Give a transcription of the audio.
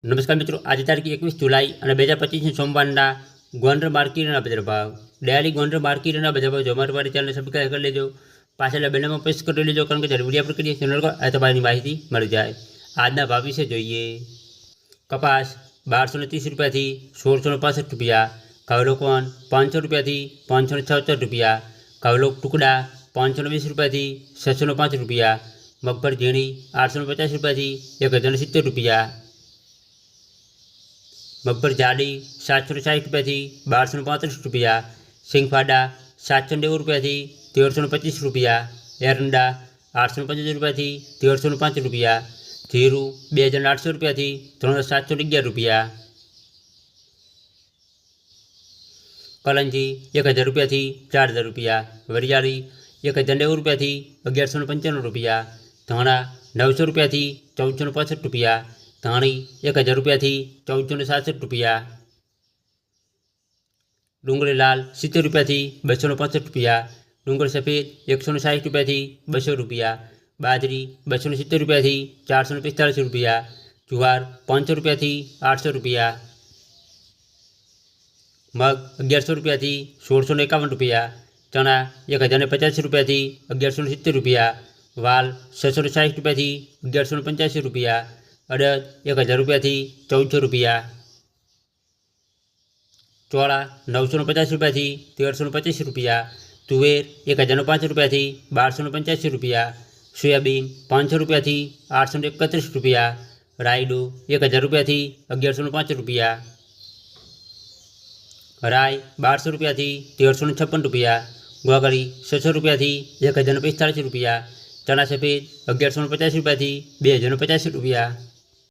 નમસ્કાર મિત્રો, આજે તારીખ 21 જુલાઈ અને 2025 સોમવારના ગોંડલ માર્કેટના બજાર ભાવ. ડેલી ગોંડલ માર્કેટના બજાર ભાવ જોવા માટે ચેનલને સબસ્ક્રાઈબ કરી લેજો. પાછળ બેલમાં પ્રેસ કરી લેજો, કારણ કે જ્યારે વિડીયો અપલોડ કરીએ ચેનલ પર આ તમારી માહિતી મળી જાય. આજના ભાવ વિશે જોઈએ. કપાસ 1230 રૂપિયાથી 1665 રૂપિયા, કાવલો કોન 500 રૂપિયાથી 576 રૂપિયા, કાવલો ટુકડા 520 રૂપિયાથી 605 રૂપિયા, મગફળી ઝીણી 850 રૂપિયાથી 1070 રૂપિયા, મગફળી જાડી 760 રૂપિયાથી 1235 રૂપિયા, સિંગફાડા 790 રૂપિયાથી 1325 રૂપિયા, એરંડા 875 રૂપિયાથી 1305 રૂપિયા, જીરું 2800 રૂપિયાથી 3711 રૂપિયા, કલંજી 1000 રૂપિયાથી 4000 રૂપિયા, વરિયાળી 1090 રૂપિયાથી 1195 રૂપિયા, ધાણા 900 રૂપિયાથી 1465 રૂપિયા, ધાણી 1000 રૂપિયાથી 1467 રૂપિયા, ડુંગળી લાલ 70 રૂપિયાથી 265 રૂપિયા, ડુંગળી સફેદ 160 રૂપિયાથી 200 રૂપિયા, બાજરી 270 રૂપિયાથી 445 રૂપિયા, જુવાર 500 રૂપિયાથી 800 રૂપિયા, મગ 1100 રૂપિયાથી 1651 રૂપિયા, ચણા 1050 રૂપિયાથી 1170 રૂપિયા, વાલ 660 રૂપિયાથી 1185 રૂપિયા, અડદ 1000 રૂપિયાથી 1400 રૂપિયા, ચોળા 950 રૂપિયાથી 1325 રૂપિયા, તુવેર 1005 રૂપિયાથી 1285 રૂપિયા, સોયાબીન 500 રૂપિયાથી 831 રૂપિયા, રાયડું 1000 રૂપિયાથી 1105 રૂપિયા, રાય 1200 રૂપિયાથી 1356 રૂપિયા, ગોગળી 600 રૂપિયાથી 1045 રૂપિયા, ચણા સફેદ 1150 રૂપિયાથી 2050 રૂપિયા.